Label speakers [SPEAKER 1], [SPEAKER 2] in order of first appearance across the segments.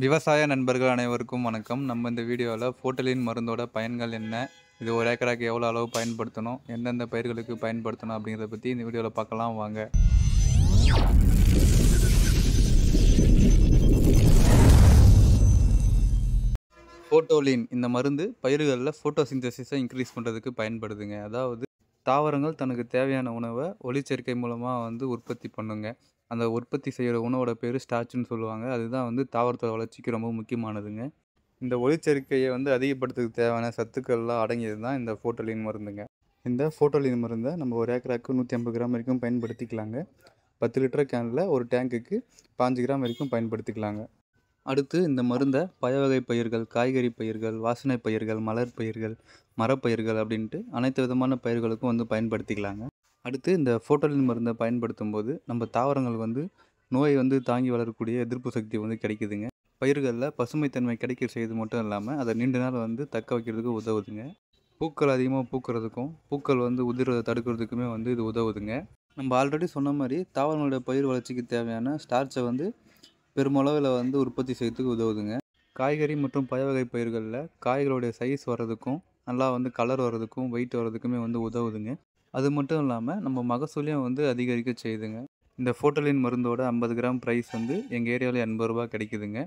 [SPEAKER 1] விவசாய நண்பர்கள் அனைவருக்கும் வணக்கம். நம்ம இந்த வீடியோவில் ஃபோட்டலின் மருந்தோட பயன்கள் என்ன, இது ஒரு ஏக்கராக்கு எவ்வளோ அளவு பயன்படுத்தணும், எந்தெந்த பயிர்களுக்கு பயன்படுத்தணும் அப்படிங்கிறத பற்றி இந்த வீடியோவில் பார்க்கலாம் வாங்க. ஃபோட்டோலின் இந்த மருந்து பயிர்களில் ஃபோட்டோசிந்தசிஸை இன்க்ரீஸ் பண்ணுறதுக்கு பயன்படுதுங்க. அதாவது தாவரங்கள் தனக்கு தேவையான உணவை ஒளிச்சேர்க்கை மூலமாக உற்பத்தி பண்ணுங்க. அந்த உற்பத்தி செய்கிற உணவோட பேர் ஸ்டார்ச்னு சொல்லுவாங்க. அதுதான் தாவரத்தோட வளர்ச்சிக்கு ரொம்ப முக்கியமானதுங்க. இந்த ஒளிச்சேர்க்கையை அதிகப்படுத்துறதுக்கு தேவையான சத்துக்கள்லாம் அடங்கியது தான் இந்த ஃபோட்டோலின் மருந்துங்க. இந்த ஃபோட்டோலின் மருந்தை நம்ம ஒரு ஏக்கராக்கு 150 கிராம் வரைக்கும் பயன்படுத்திக்கலாங்க. 10 லிட்டர் கேனில் ஒரு டேங்குக்கு 5 கிராம் வரைக்கும் பயன்படுத்திக்கலாங்க. அடுத்து இந்த மருந்தை பயவகை பயிர்கள், காய்கறி பயிர்கள், வாசனை பயிர்கள், மலர் பயிர்கள், மரப்பயிர்கள் அப்படின்ட்டு அனைத்து விதமான பயிர்களுக்கும் பயன்படுத்திக்கலாங்க. அடுத்து இந்த ஃபோட்டோலின் மருந்தை பயன்படுத்தும் போது நம்ம தாவரங்கள் நோய் தாங்கி வளரக்கூடிய எதிர்ப்பு சக்தி கிடைக்குதுங்க. பயிர்களில் பசுமைத்தன்மை கிடைக்க செய்வது மட்டும் இல்லாமல் அதை நீண்ட நாள் தக்க வைக்கிறதுக்கு உதவுதுங்க. பூக்கள் அதிகமாக பூக்கிறதுக்கும் பூக்கள் உதிர்வதை தடுக்கிறதுக்குமே இது உதவுதுங்க. நம்ம ஆல்ரெடி சொன்ன மாதிரி தாவரங்களோட பயிர் வளர்ச்சிக்கு தேவையான ஸ்டார்ச்சை பெருமளவில் உற்பத்தி செய்யறதுக்கு உதவுதுங்க. காய்கறி மற்றும் பயவகை பயிர்களில் காய்களுடைய சைஸ் வர்றதுக்கும் நல்லா கலர் வர்றதுக்கும் வெயிட் வர்றதுக்குமே உதவுதுங்க. அது மட்டும் இல்லாமல் நம்ம மகசூலையும் அதிகரிக்க செய்யுதுங்க. இந்த ஃபோட்டோலின் மருந்தோட 50 கிராம் ப்ரைஸ் எங்கள் ஏரியாவில் 80 ரூபா கிடைக்குதுங்க.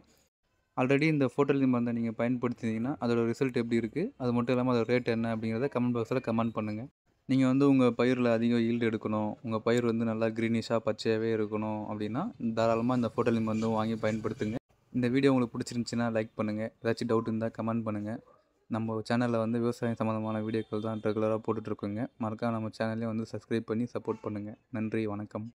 [SPEAKER 1] ஆல்ரெடி இந்த ஃபோட்டோலின் மருந்தை நீங்கள் பயன்படுத்தினீங்கன்னா அதோட ரிசல்ட் எப்படி இருக்குது, அது மட்டும் இல்லாமல் அதோட ரேட் என்ன அப்படிங்கிறத கமெண்ட் பாக்ஸில் கமெண்ட் பண்ணுங்கள். நீங்கள் உங்கள் பயிரில் அதிக ஈல்டு எடுக்கணும், உங்கள் பயிர் நல்லா க்ரீனிஷாக பச்சையாகவே இருக்கணும் அப்படின்னா தாராளமாக இந்த ஃபோட்டோலின் மருந்து வாங்கி பயன்படுத்துங்க. இந்த வீடியோ உங்களுக்கு பிடிச்சிருந்துச்சின்னா லைக் பண்ணுங்கள். ஏதாச்சும் டவுட் இருந்தால் கமெண்ட் பண்ணுங்கள். நம்ம சேனலில் விவசாயம் சம்மந்தமான வீடியோக்கள் தான் ரெகுலராக போட்டுட்ருக்கோங்க. மறக்காம நம்ம சேனலையும் சப்ஸ்கிரைப் பண்ணி சப்போர்ட் பண்ணுங்கள். நன்றி, வணக்கம்.